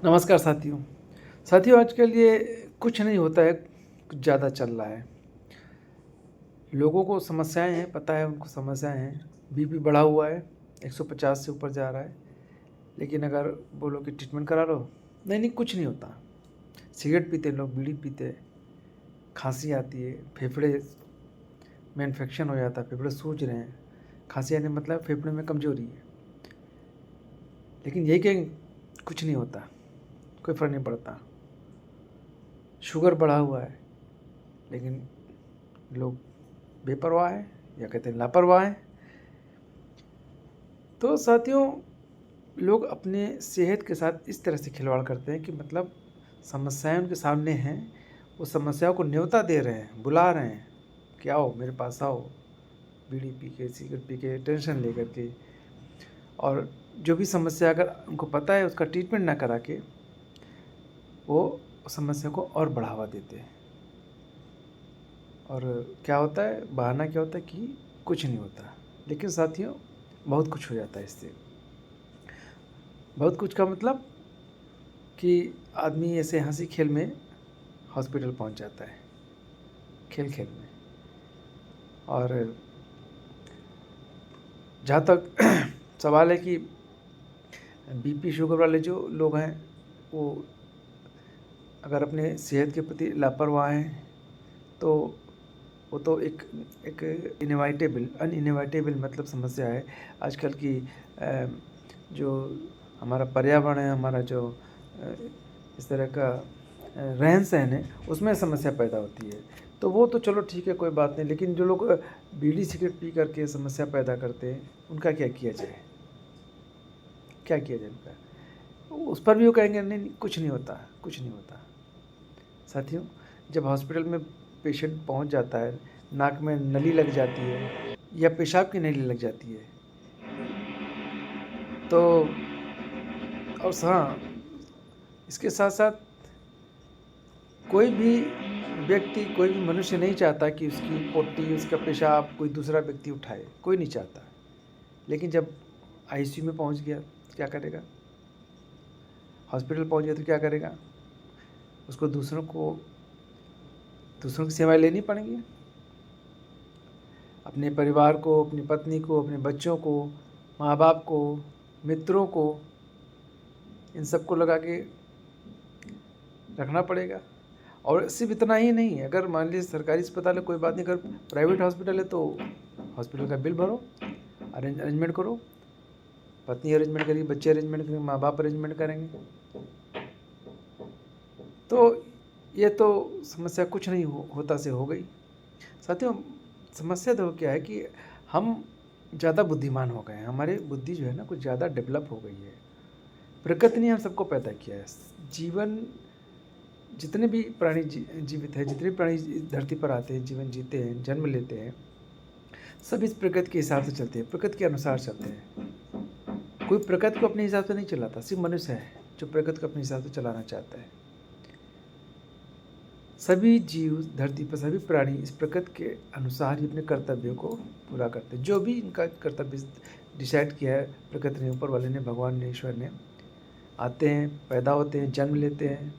नमस्कार साथियों आजकल ये कुछ नहीं होता है, कुछ ज़्यादा चल रहा है। लोगों को समस्याएं हैं, पता है उनको समस्याएं हैं। बीपी बढ़ा हुआ है, 150 से ऊपर जा रहा है। लेकिन अगर बोलो कि ट्रीटमेंट करा लो, नहीं कुछ नहीं होता। सिगरेट पीते लोग, बीड़ी पीते, खांसी आती है, फेफड़े में इन्फेक्शन हो जाता है, फेफड़े सूज रहे हैं। खांसी आने मतलब फेफड़े में कमजोरी है। लेकिन यही कि कुछ नहीं होता, कोई फर्क नहीं पड़ता। शुगर बढ़ा हुआ है, लेकिन लोग बेपरवाह हैं या कहते हैं लापरवाह हैं। तो साथियों, लोग अपने सेहत के साथ इस तरह से खिलवाड़ करते हैं कि मतलब समस्याएं उनके सामने हैं, वो समस्याओं को न्योता दे रहे हैं, बुला रहे हैं कि आओ मेरे पास आओ, बीड़ी पी के, सिगरेट पी के, टेंशन लेकर के। और जो भी समस्या अगर उनको पता है उसका ट्रीटमेंट ना करा के वो समस्या को और बढ़ावा देते हैं। और क्या होता है, बहाना क्या होता है कि कुछ नहीं होता। लेकिन साथियों, बहुत कुछ हो जाता है इससे। बहुत कुछ का मतलब कि आदमी ऐसे हंसी खेल में हॉस्पिटल पहुंच जाता है, खेल खेल में। और जहाँ तक सवाल है कि बीपी शुगर वाले जो लोग हैं, वो अगर अपने सेहत के प्रति लापरवाह हैं तो वो तो एक एक अनइनवाइटेबल मतलब समस्या है। आजकल की जो हमारा पर्यावरण है, हमारा जो इस तरह का रहन सहन है, उसमें समस्या पैदा होती है। तो वो तो चलो ठीक है, कोई बात नहीं। लेकिन जो लोग बीड़ी सिगरेट पी करके समस्या पैदा करते हैं, उनका क्या किया जाए, क्या किया जाए उनका? उस पर भी वो कहेंगे नहीं कुछ नहीं होता, कुछ नहीं होता। साथियों, जब हॉस्पिटल में पेशेंट पहुंच जाता है, नाक में नली लग जाती है या पेशाब की नली लग जाती है, तो और हाँ, इसके साथ साथ कोई भी व्यक्ति, कोई भी मनुष्य नहीं चाहता कि उसकी पोटी, उसका पेशाब कोई दूसरा व्यक्ति उठाए, कोई नहीं चाहता। लेकिन जब आईसीयू में पहुंच गया, क्या करेगा? हॉस्पिटल पहुंच गया तो क्या करेगा? उसको दूसरों की सेवाएं लेनी पड़ेंगी। अपने परिवार को, अपनी पत्नी को, अपने बच्चों को, माँ बाप को, मित्रों को, इन सबको लगा के रखना पड़ेगा। और सिर्फ इतना ही नहीं, अगर मान लीजिए सरकारी अस्पताल है कोई बात नहीं, अगर प्राइवेट हॉस्पिटल है तो हॉस्पिटल का बिल भरो, अरेंजमेंट करो। पत्नी अरेंजमेंट करेगी, बच्चे अरेंजमेंट करेंगे, माँ बाप अरेंजमेंट करेंगे। तो ये तो समस्या कुछ नहीं होता से हो गई। साथियों, समस्या तो क्या है कि हम ज़्यादा बुद्धिमान हो गए हैं, हमारी बुद्धि जो है ना कुछ ज़्यादा डेवलप हो गई है। प्रकृति ने हम सबको पैदा किया है। जीवन, जितने भी प्राणी जीवित है, जितने भी प्राणी धरती पर आते हैं, जीवन जीते हैं, जन्म लेते हैं, सब इस प्रकृति के हिसाब से चलते हैं, प्रकृति के अनुसार चलते हैं। कोई प्रकृति को अपने हिसाब से नहीं चलाता, सिर्फ मनुष्य है जो प्रकृति को अपने हिसाब से चलाना चाहता है। सभी जीव धरती पर, सभी प्राणी इस प्रकृति के अनुसार ही अपने कर्तव्यों को पूरा करते हैं। जो भी इनका कर्तव्य डिसाइड किया है प्रकृति ने, ऊपर वाले ने, भगवान ने, ईश्वर ने, आते हैं, पैदा होते हैं, जन्म लेते हैं,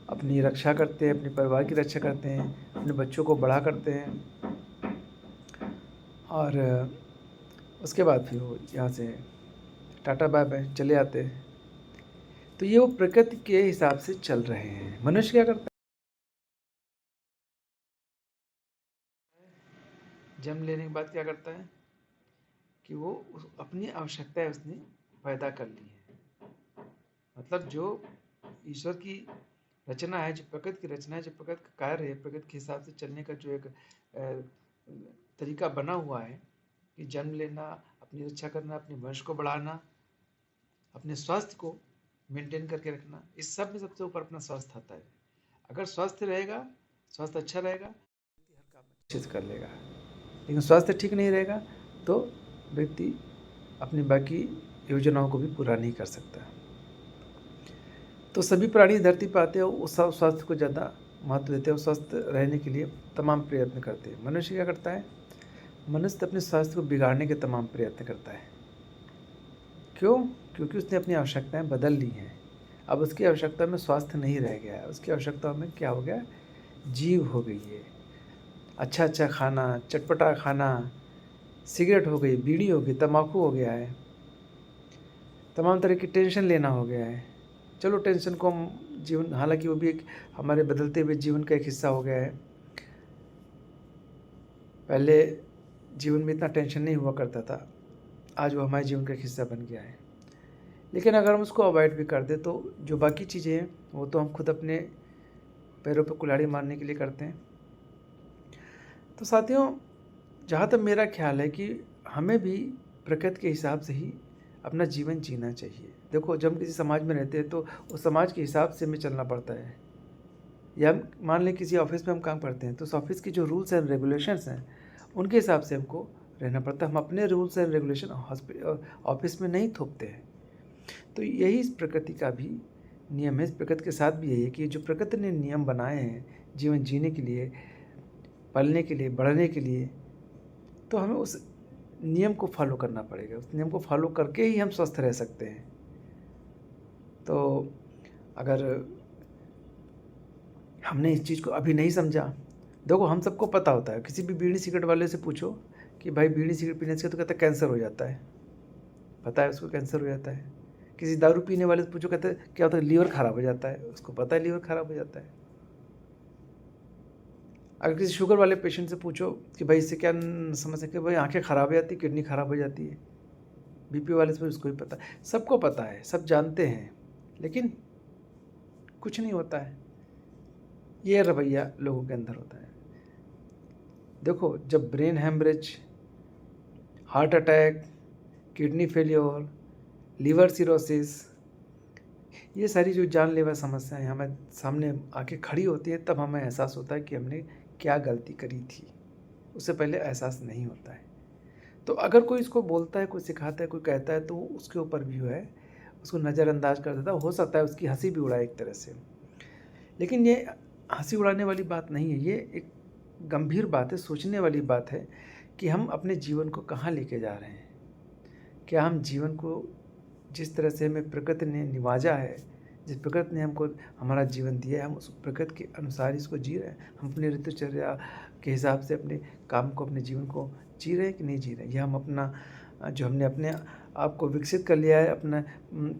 अपनी रक्षा करते हैं, अपने परिवार की रक्षा करते हैं, अपने बच्चों को बड़ा करते हैं, और उसके बाद फिर वो यहाँ से टाटा बाय बाय चले आते हैं। तो ये वो प्रकृति के हिसाब से चल रहे हैं। मनुष्य क्या करता है? जन्म लेने के बाद क्या करता है कि वो अपनी आवश्यकताएं उसने पैदा कर ली है। मतलब जो ईश्वर की रचना है, जो प्रकृति की रचना है, जो प्रकृति का कार्य है, प्रकृति के हिसाब से चलने का जो एक तरीका बना हुआ है कि जन्म लेना, अपनी रक्षा करना, अपने वंश को बढ़ाना, अपने स्वास्थ्य को मेंटेन करके रखना, इस सब में सबसे ऊपर अपना स्वास्थ्य आता है। अगर स्वास्थ्य रहेगा, स्वास्थ्य अच्छा रहेगा, व्यक्ति हर काम अच्छे से कर लेगा। लेकिन स्वास्थ्य ठीक नहीं रहेगा तो व्यक्ति अपनी बाकी योजनाओं को भी पूरा नहीं कर सकता। तो सभी प्राणी धरती पर आते हैं, वो स्वास्थ्य को ज़्यादा महत्व देते हैं, स्वस्थ रहने के लिए तमाम प्रयत्न करते हैं। मनुष्य क्या करता है? मनुष्य अपने स्वास्थ्य को बिगाड़ने के तमाम प्रयत्न करता है। क्यों? क्योंकि उसने अपनी आवश्यकताएं बदल ली हैं। अब उसकी आवश्यकता में स्वास्थ्य नहीं रह गया है, उसकी आवश्यकता में क्या हो गया, जीव हो गई है। अच्छा अच्छा खाना, चटपटा खाना, सिगरेट हो गई, बीड़ी हो गई, तम्बाकू हो गया है, तमाम तरह की टेंशन लेना हो गया है। चलो टेंशन को हम जीवन, हालांकि वो भी एक हमारे बदलते हुए जीवन का एक हिस्सा हो गया है। पहले जीवन में इतना टेंशन नहीं हुआ करता था, आज वो हमारे जीवन का एक हिस्सा बन गया है। लेकिन अगर हम उसको अवॉइड भी कर दें तो जो बाकी चीज़ें हैं वो तो हम खुद अपने पैरों पर कुल्हाड़ी मारने के लिए करते हैं। तो साथियों, जहाँ तक मेरा ख्याल है कि हमें भी प्रकृति के हिसाब से ही अपना जीवन जीना चाहिए। देखो, जब हम किसी समाज में रहते हैं तो उस समाज के हिसाब से हमें चलना पड़ता है। या हम मान लें किसी ऑफिस में हम काम करते हैं तो उस ऑफिस की जो रूल्स एंड रेगुलेशंस हैं उनके हिसाब से हमको रहना पड़ता है। हम अपने रूल्स एंड रेगुलेशन ऑफिस में नहीं थोपते हैं। तो यही इस प्रकृति का भी नियम है। इस प्रकृति के साथ भी यही है कि जो प्रकृति ने नियम बनाए हैं जीवन जीने के लिए, पलने के लिए, बढ़ने के लिए, तो हमें उस नियम को फॉलो करना पड़ेगा। उस नियम को फॉलो करके ही हम स्वस्थ रह सकते हैं। तो अगर हमने इस चीज़ को अभी नहीं समझा, देखो हम सबको पता होता है, किसी भी बीड़ी सिगरेट वाले से पूछो कि भाई बीड़ी सिगरेट पीने से, तो कहता है कैंसर हो जाता है। पता है उसको कैंसर हो जाता है। किसी दारू पीने वाले से पूछो, कहते हैं क्या होता है, लीवर खराब हो जाता है, उसको पता है लीवर खराब हो जाता है। अगर किसी शुगर वाले पेशेंट से पूछो कि भाई इससे क्या समस्या, कि भाई आंखें खराब हो जाती है, किडनी खराब हो जाती है। बीपी वाले से उसको भी पता है, सबको पता है, सब जानते हैं, लेकिन कुछ नहीं होता है। ये रवैया लोगों के अंदर होता है। देखो, जब brain haemorrhage, heart attack, kidney failure, liver cirrhosis, ये सारी जो जानलेवा समस्याएं हमें सामने आके खड़ी होती है, तब हमें एहसास होता है कि हमने क्या गलती करी थी। उससे पहले एहसास नहीं होता है। तो अगर कोई इसको बोलता है, कोई सिखाता है, कोई कहता है, तो उसके ऊपर भी है उसको नज़रअंदाज कर देता है। हो सकता है उसकी हंसी भी उड़ाए एक तरह से, लेकिन ये हंसी उड़ाने वाली बात नहीं है। ये एक गंभीर बात है, सोचने वाली बात है कि हम अपने जीवन को कहाँ लेके जा रहे हैं। क्या हम जीवन को जिस तरह से हमें प्रकृति ने निवाजा है, जिस प्रकृति ने हमको हमारा जीवन दिया है, हम उस प्रकृति के अनुसार इसको जी रहे हैं। हम अपने ऋतुचर्या के हिसाब से अपने काम को, अपने जीवन को जी रहे हैं कि नहीं जी रहे हैं। या हम अपना जो हमने अपने आप को विकसित कर लिया है, अपना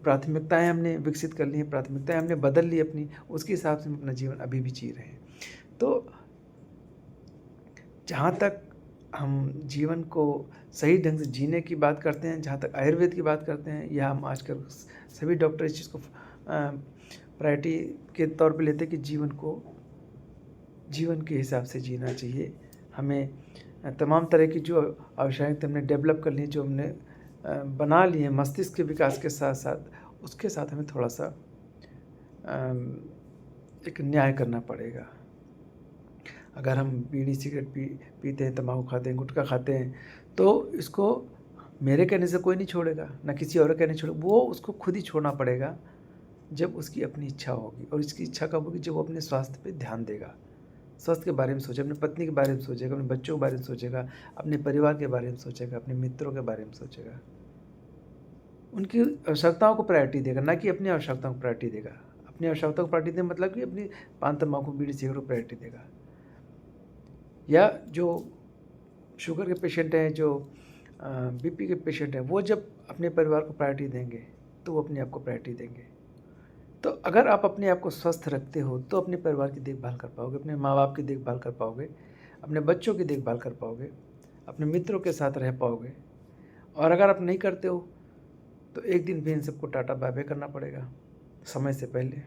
प्राथमिकताएं हमने विकसित कर ली हैं, प्राथमिकताएं हमने बदल ली अपनी, उसके हिसाब से हम अपना जीवन अभी भी जी रहे हैं। तो जहाँ तक हम जीवन को सही ढंग से जीने की बात करते हैं, जहाँ तक आयुर्वेद की बात करते हैं, या हम आजकल सभी डॉक्टर इस चीज़ को प्रायोरिटी के तौर पे लेते हैं कि जीवन के हिसाब से जीना चाहिए। हमें तमाम तरह की जो आवश्यकता हमने डेवलप कर ली, जो हमने बना ली है मस्तिष्क के विकास के साथ साथ, उसके साथ हमें थोड़ा सा एक न्याय करना पड़ेगा। अगर हम बीड़ी सिगरेट पीते हैं, तम्बाकू खाते हैं, गुटखा खाते हैं, तो इसको मेरे कहने से कोई नहीं छोड़ेगा, ना किसी और कहने छोड़ेगा। वो उसको खुद ही छोड़ना पड़ेगा जब उसकी अपनी इच्छा होगी। और इसकी इच्छा कब होगी? जब वो अपने स्वास्थ्य पे ध्यान देगा, स्वास्थ्य के बारे में सोचेगा, अपनी पत्नी के बारे में सोचेगा, अपने बच्चों के बारे में सोचेगा, अपने परिवार के बारे में सोचेगा, अपने मित्रों के बारे में सोचेगा। उनकी आवश्यकताओं को प्रायोरिटी देगा, ना कि अपनी आवश्यकताओं को प्रायोरिटी देगा। अपनी आवश्यकताओं को प्रायोरिटी देगा मतलब कि अपनी पान, तम्बाकू, बीड़ी, सिगरेट को प्रायोरिटी देगा। या जो शुगर के पेशेंट हैं, जो बीपी के पेशेंट हैं, वो जब अपने परिवार को प्रायोरिटी देंगे तो वो अपने आप को प्रायोरिटी देंगे। तो अगर आप अपने आप को स्वस्थ रखते हो तो अपने परिवार की देखभाल कर पाओगे, अपने माँ बाप की देखभाल कर पाओगे, अपने बच्चों की देखभाल कर पाओगे, अपने मित्रों के साथ रह पाओगे। और अगर आप नहीं करते हो तो एक दिन भी इन सबको टाटा बाय बाय करना पड़ेगा समय से पहले।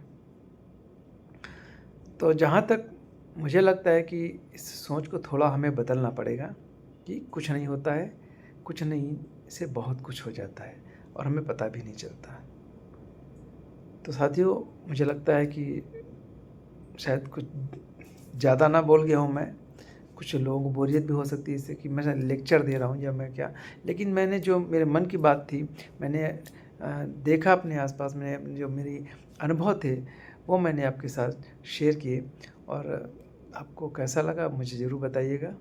तो जहाँ तक मुझे लगता है कि इस सोच को थोड़ा हमें बदलना पड़ेगा कि कुछ नहीं होता है, कुछ नहीं से बहुत कुछ हो जाता है और हमें पता भी नहीं चलता। तो साथियों, मुझे लगता है कि शायद कुछ ज़्यादा ना बोल गया हूँ मैं, कुछ लोगों को बोरियत भी हो सकती है इससे कि मैं लेक्चर दे रहा हूँ या मैं क्या। लेकिन मैंने जो मेरे मन की बात थी, मैंने देखा अपने आसपास में, जो मेरी अनुभव थे वो मैंने आपके साथ शेयर किए। और आपको कैसा लगा मुझे ज़रूर बताइएगा।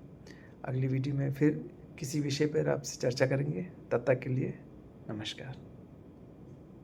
अगली वीडियो में फिर किसी विषय पर आपसे चर्चा करेंगे। तब तक के लिए नमस्कार।